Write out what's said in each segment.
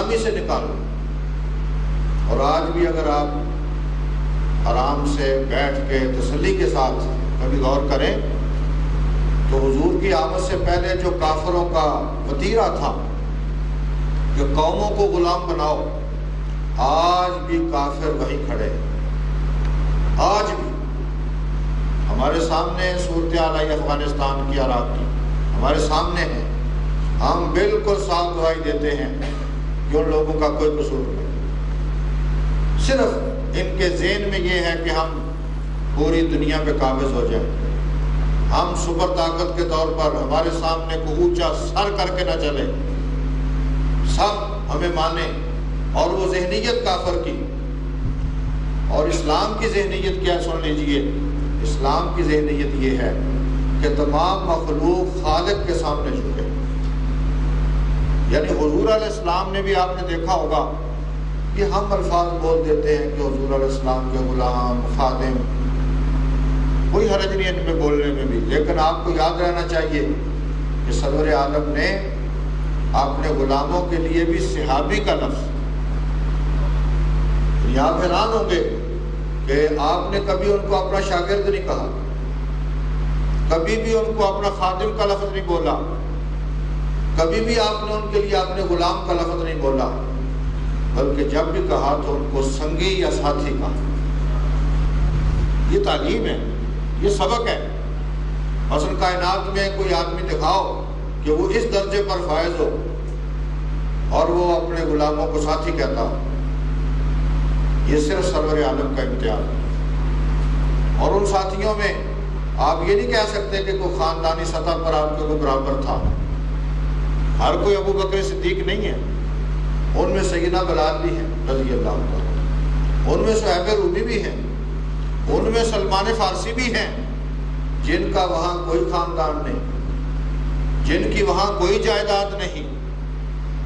غلامی سے نکالو۔ اور آج بھی اگر آپ آرام سے بیٹھ کے تسلی کے ساتھ کبھی غور کریں تو حضور کی آمد سے پہلے جو کافروں کا وتیرہ تھا کہ قوموں کو غلام بناؤ، آج بھی کافر وہی کھڑے ہیں۔ آج بھی ہمارے سامنے صورتحال آئی افغانستان کی، عراق کی، ہمارے سامنے ہے۔ ہم بالکل صاف گواہی دیتے ہیں کہ ان لوگوں کا کوئی قصور نہیں، صرف ان کے ذہن میں یہ ہے کہ ہم پوری دنیا پہ قابض ہو جائیں، ہم سپر طاقت کے طور پر ہمارے سامنے کو اونچا سر کر کے نہ چلے، سب ہمیں مانے۔ اور وہ ذہنیت کافر کی، اور اسلام کی ذہنیت کیا، سن لیجئے، اسلام کی ذہنیت یہ ہے کہ تمام مخلوق خالق کے سامنے جھکے۔ یعنی حضور علیہ السلام نے بھی، آپ نے دیکھا ہوگا کہ ہم الفاظ بول دیتے ہیں کہ حضور علیہ السلام کے غلام، خادم، کوئی حرج نہیں ان میں بولنے میں بھی، لیکن آپ کو یاد رہنا چاہیے کہ سرور عالم نے اپنے غلاموں کے لیے بھی صحابی کا لفظ، آپ حیران ہوں گے کہ آپ نے کبھی ان کو اپنا شاگرد نہیں کہا، کبھی بھی ان کو اپنا خادم کا لفظ نہیں بولا، کبھی بھی آپ نے ان کے لیے اپنے غلام کا لفظ نہیں بولا، بلکہ جب بھی کہا تو ان کو سنگی یا ساتھی کہا۔ یہ تعلیم ہے، یہ سبق ہے۔ اصل کائنات میں کوئی آدمی دکھاؤ کہ وہ اس درجے پر فائز ہو اور وہ اپنے غلاموں کو ساتھی کہتا ہو، یہ صرف سرور عالم کا امتیاز ہے۔ اور ان ساتھیوں میں آپ یہ نہیں کہہ سکتے کہ کوئی خاندانی سطح پر آپ کے کوئی برابر تھا، ہر کوئی ابو بکر صدیق نہیں ہے، ان میں سیدنا بلال بھی ہیں رضی اللہ عنہ، ان میں صہیب رومی بھی ہیں، ان میں سلمان فارسی بھی ہیں، جن کا وہاں کوئی خاندان نہیں، جن کی وہاں کوئی جائیداد نہیں،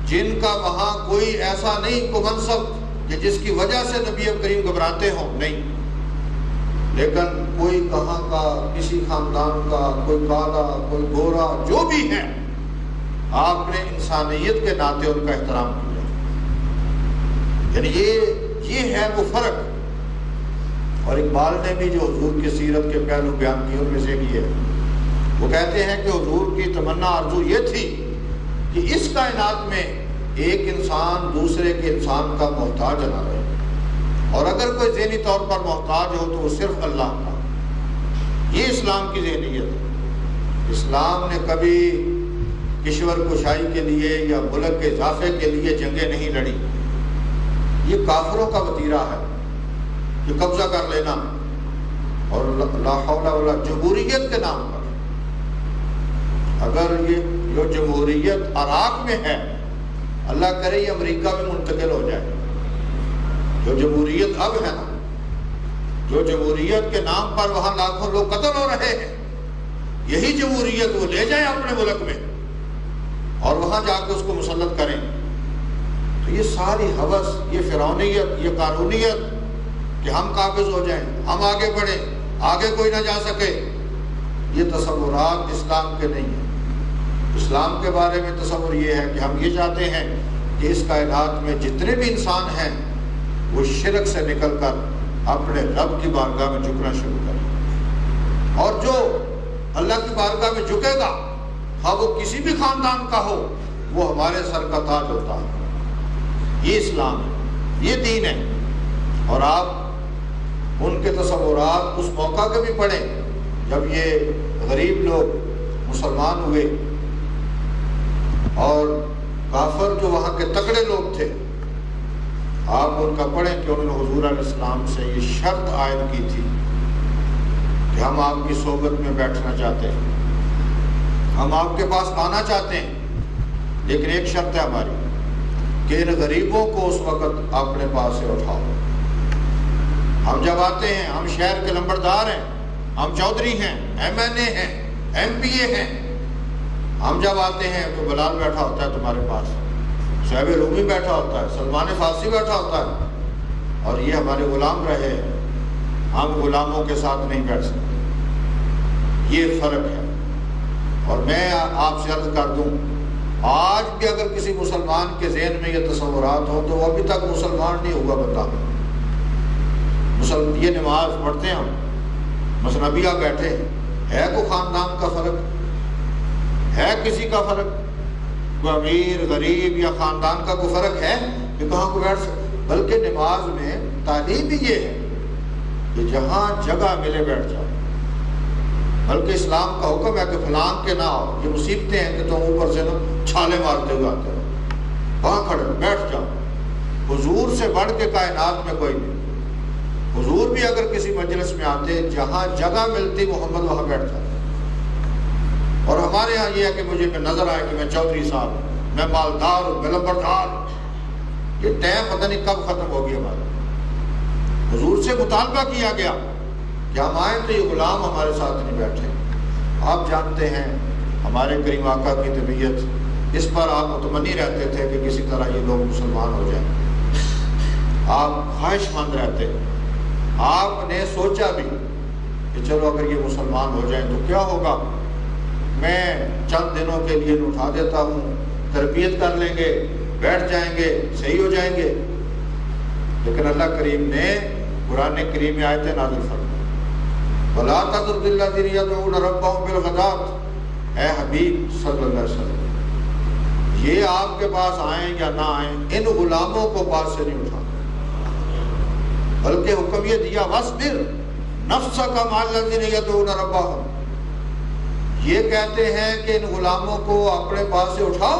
جن کا وہاں کوئی ایسا نہیں کو منصب کہ جس کی وجہ سے نبی کریم گھبراتے ہوں، نہیں، لیکن کوئی کہاں کا، کسی خاندان کا، کوئی کالا، کوئی گورا، جو بھی ہے، آپ نے انسانیت کے ناطے ان کا احترام کیا۔ یعنی یہ ہے وہ فرق۔ اور اقبال نے بھی جو حضور کی سیرت کے پہلو بیان کیے ان میں سے بھی ہے، وہ کہتے ہیں کہ حضور کی تمنا آرزو یہ تھی کہ اس کائنات میں ایک انسان دوسرے کے انسان کا محتاج نہ رہے، اور اگر کوئی ذہنی طور پر محتاج ہو تو وہ صرف اللہ کا۔ یہ اسلام کی ذہنیت ہے۔ اسلام نے کبھی کشور کشائی کے لیے یا ملک کے اضافے کے لیے جنگیں نہیں لڑی۔ یہ کافروں کا وتیرہ ہے کہ قبضہ کر لینا، اور لا حول ولا جمہوریت کے نام پر۔ اگر یہ جو جمہوریت عراق میں ہے، اللہ کرے یہ امریکہ میں منتقل ہو جائے، جو جمہوریت اب ہے نا، جو جمہوریت کے نام پر وہاں لاکھوں لوگ قتل ہو رہے ہیں، یہی جمہوریت وہ لے جائیں اپنے ملک میں اور وہاں جا کے اس کو مسلط کریں، تو یہ ساری ہوس، یہ فرعونیت، یہ قارونیت کہ ہم قابض ہو جائیں، ہم آگے بڑھیں، آگے کوئی نہ جا سکے، یہ تصورات اسلام کے نہیں ہیں۔ اسلام کے بارے میں تصور یہ ہے کہ ہم یہ چاہتے ہیں کہ اس کائنات میں جتنے بھی انسان ہیں وہ شرک سے نکل کر اپنے رب کی بارگاہ میں جھکنا شروع کریں، اور جو اللہ کی بارگاہ میں جھکے گا، ہاں وہ کسی بھی خاندان کا ہو، وہ ہمارے سر کا تاج ہوتا ہے۔ یہ اسلام ہے، یہ دین ہے۔ اور آپ ان کے تصورات اس موقع کے بھی پڑھیں جب یہ غریب لوگ مسلمان ہوئے، اور کافر جو وہاں کے تکڑے لوگ تھے، آپ ان کا پڑھیں کہ انہوں نے حضور علیہ السلام سے یہ شرط عائد کی تھی کہ ہم آپ کی صحبت میں بیٹھنا چاہتے ہیں، ہم آپ کے پاس آنا چاہتے ہیں، لیکن ایک شرط ہے ہماری کہ ان غریبوں کو اس وقت اپنے پاس سے اٹھاؤ۔ ہم جب آتے ہیں، ہم شہر کے لمبردار ہیں، ہم چودھری ہیں، ایم این اے ہیں، ایم پی اے ہیں، ہم جب آتے ہیں تو بلال بیٹھا ہوتا ہے تمہارے پاس، صہیب رومی بیٹھا ہوتا ہے، سلمان فارسی بیٹھا ہوتا ہے، اور یہ ہمارے غلام رہے ہیں، ہم غلاموں کے ساتھ نہیں بیٹھ سکتے۔ یہ فرق ہے۔ اور میں آپ سے عرض کر دوں آج بھی اگر کسی مسلمان کے ذہن میں یہ تصورات ہوں تو وہ ابھی تک مسلمان نہیں ہوا بندہ. یہ نماز پڑھتے ہیں ہم، مثنبیہ بیٹھے ہیں، ہے کوئی خاندان کا فرق؟ ہے کسی کا فرق؟ کوئی امیر غریب یا خاندان کا کوئی فرق ہے کہ کہاں کو بیٹھ سکتے؟ بلکہ نماز میں تعلیم بھی یہ ہے کہ جہاں جگہ ملے بیٹھ جاؤ. بلکہ اسلام کا حکم ہے کہ فلان کے نہ ہو. یہ مصیبتیں ہیں کہ تم اوپر سے نا چھالے مارتے ہوئے آتے ہو. وہاں کھڑے بیٹھ جاؤ. حضور سے بڑھ کے کائنات میں کوئی نہیں. حضور بھی اگر کسی مجلس میں آتے، جہاں جگہ ملتی محمد وہاں بیٹھ جاتے. اور ہمارے ہاں یہ ہے کہ مجھے نظر آئے کہ میں چودھری صاحب، میں مالدار ہوں، میں لمبردار. یہ ٹائم پتہ نہیں کب ختم ہوگی ہمارا. حضور سے مطالبہ کیا گیا کہ ہم آئیں تو یہ غلام ہمارے ساتھ نہیں بیٹھے. آپ جانتے ہیں ہمارے کریم آقا کی طبیعت، اس پر آپ مطمئن رہتے تھے کہ کسی طرح یہ لوگ مسلمان ہو جائیں. آپ خواہش مند رہتے. آپ نے سوچا بھی کہ چلو اگر یہ مسلمان ہو جائیں تو کیا ہوگا، میں چند دنوں کے لیے اٹھا دیتا ہوں، تربیت کر لیں گے، بیٹھ جائیں گے، صحیح ہو جائیں گے. لیکن اللہ کریم نے قرآن کریم میں آیتیں نازل فرمائیں، وَلَا تَطْرُدِ الَّذِينَ يَدْعُونَ رَبَّهُمْ بِالْغَدَاةِ. اے حبیب صلی اللہ علیہ وسلم، یہ آپ کے پاس آئیں یا نہ آئیں، ان غلاموں کو پاس سے نہیں اٹھانا. بلکہ حکم یہ دیا وَاصْبِرْ نَفْسَكَ مَعَ الَّذِينَ يَدْعُونَ رَبَّهُمْ. یہ کہتے ہیں کہ ان غلاموں کو اپنے پاس سے اٹھاؤ.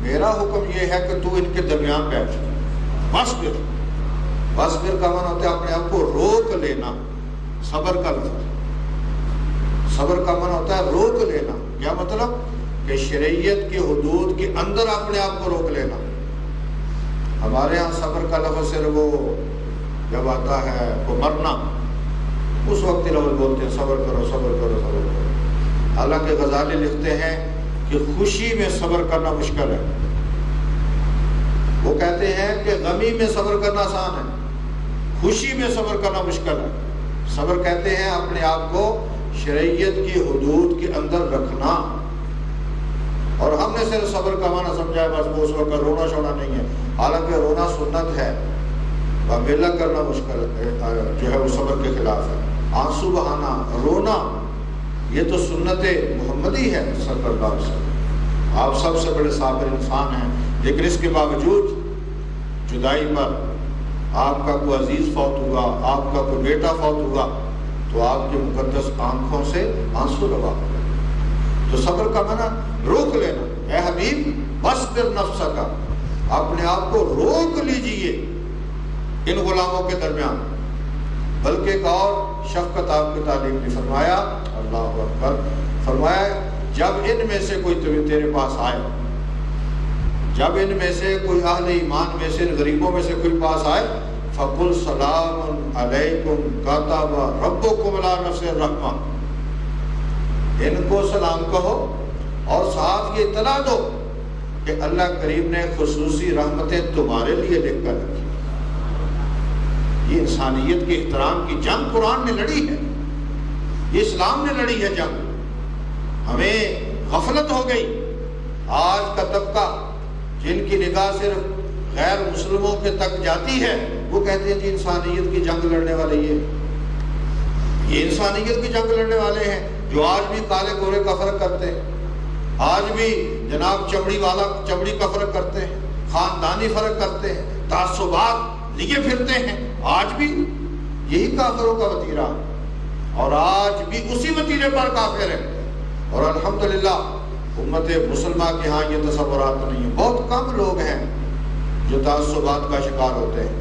میرا حکم یہ ہے کہ تو ان کے درمیان بیٹھ. وَاصْبِرْ، وَاصْبِرْ کا معنی ہوتا ہے اپنے آپ کو روک لینا. صبر کا لفظ، صبر کا معنی ہوتا ہے روک لینا. کیا مطلب؟ کہ شریعت کی حدود کے اندر اپنے آپ کو روک لینا. ہمارے ہاں صبر کا لفظ صرف وہ جب آتا ہے وہ مرنا، اس وقت لفظ بولتے ہیں صبر کرو صبر کرو صبر کرو. حالانکہ غزالی لکھتے ہیں کہ خوشی میں صبر کرنا مشکل ہے. وہ کہتے ہیں کہ غمی میں صبر کرنا آسان ہے، خوشی میں صبر کرنا مشکل ہے. صبر کہتے ہیں اپنے آپ کو شریعت کی حدود کے اندر رکھنا. اور ہم نے صرف صبر کا معنی سمجھا ہے بس وہ اس وقت رونا شونا نہیں ہے. حالانکہ رونا سنت ہے، میلہ کرنا مشکل جو ہے وہ صبر کے خلاف ہے. آنسو بہانا، رونا، یہ تو سنت محمدی ہے صلی اللہ علیہ وسلم. آپ سب سے بڑے صابر انسان ہیں، لیکن اس کے باوجود جدائی پر آپ کا کوئی عزیز فوت ہوگا، آپ کا کوئی بیٹا فوت ہوگا تو آپ کی مقدس آنکھوں سے آنسو روا ہوگا. تو صبر کا معنی روک لینا. اے حبیب وَاصْبِرْ نَفْسَكَ، اپنے آپ کو روک لیجئے ان غلاموں کے درمیان. بلکہ ایک اور شفقت آپ کی تعلیم نے فرمایا، اللہ اکبر، فرمایا جب ان میں سے کوئی تیرے پاس آئے، جب ان میں سے کوئی اہل ایمان میں سے غریبوں میں سے کوئی پاس آئے، فَقُلْ سَلَامٌ عَلَيْكُمْ كَتَبَ رَبُّكُمْ عَلَىٰ نَفْسِهِ الرَّحْمَةَ. ان کو سلام کہو اور ساتھ یہ اطلاع دو کہ اللہ کریم نے خصوصی رحمتیں تمہارے لیے لکھ کر رکھی. یہ انسانیت کے احترام کی جنگ قرآن نے لڑی ہے، یہ اسلام نے لڑی ہے جنگ. ہمیں غفلت ہو گئی. آج کا طبقہ جن کی نگاہ صرف غیر مسلموں کے تک جاتی ہے، وہ کہتے ہیں جی انسانیت کی جنگ لڑنے والے یہ انسانیت کی جنگ لڑنے والے ہیں جو آج بھی کالے گورے کا فرق کرتے ہیں، آج بھی جناب چمڑی کا فرق کرتے ہیں، خاندانی فرق کرتے ہیں، تعصبات لیے پھرتے ہیں. آج بھی یہی کافروں کا وتیرہ، اور آج بھی اسی وتیرے پر کافر ہیں. اور الحمدللہ امت مسلمہ کے ہاں یہ تصورات نہیں ہیں. بہت کم لوگ ہیں جو تعصبات کا شکار ہوتے ہیں،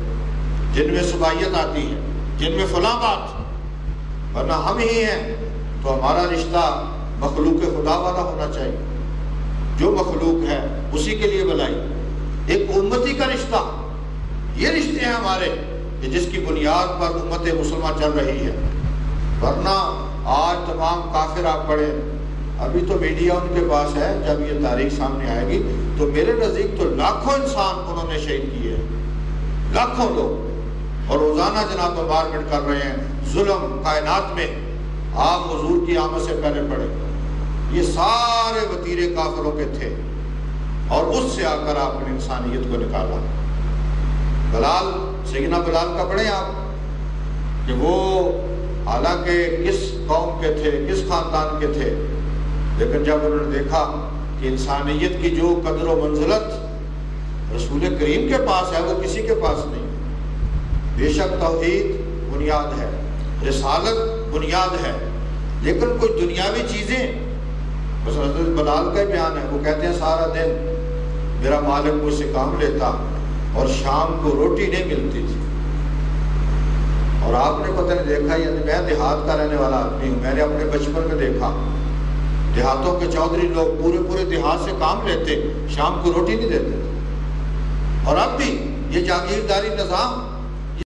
جن میں صبائیت آتی ہے، جن میں فلاں بات. ورنہ ہم ہی ہیں تو ہمارا رشتہ مخلوق خدا والا ہونا چاہیے. جو مخلوق ہے اسی کے لیے بلائی. ایک امتی کا رشتہ، یہ رشتے ہیں ہمارے کہ جس کی بنیاد پر امت مسلمہ چل رہی ہے. ورنہ آج تمام کافر آپ پڑھیں، ابھی تو میڈیا ان کے پاس ہے، جب یہ تاریخ سامنے آئے گی تو میرے نزدیک تو لاکھوں انسان انہوں نے شہید کیے ہیں، لاکھوں لوگ. اور روزانہ جناب بمبارمنٹ کر رہے ہیں، ظلم کائنات میں. آپ حضور کی آمد سے پہلے پڑھیں، یہ سارے وتیرے کافروں کے تھے، اور اس سے آ کر آپ نے انسانیت کو نکالا۔ بلال، سیدنا بلال کا پڑھیں آپ کہ وہ حالانکہ کس قوم کے تھے، کس خاندان کے تھے، لیکن جب انہوں نے دیکھا کہ انسانیت کی جو قدر و منزلت رسول کریم کے پاس ہے وہ کسی کے پاس نہیں۔ بے شک توحید بنیاد ہے، رسالت بنیاد ہے، لیکن کوئی دنیاوی چیزیں، بس حضرت بلال کا بیان ہے، وہ کہتے ہیں سارا دن میرا مالک مجھ سے کام لیتا اور شام کو روٹی نہیں ملتی تھی۔ اور آپ نے پتہ نہیں دیکھا، یعنی میں دیہات کا رہنے والا آدمی ہوں، میں نے اپنے بچپن میں دیکھا دیہاتوں کے چودھری لوگ پورے دیہات سے کام لیتے، شام کو روٹی نہیں دیتے تھے۔ اور اب بھی یہ جاگیرداری نظام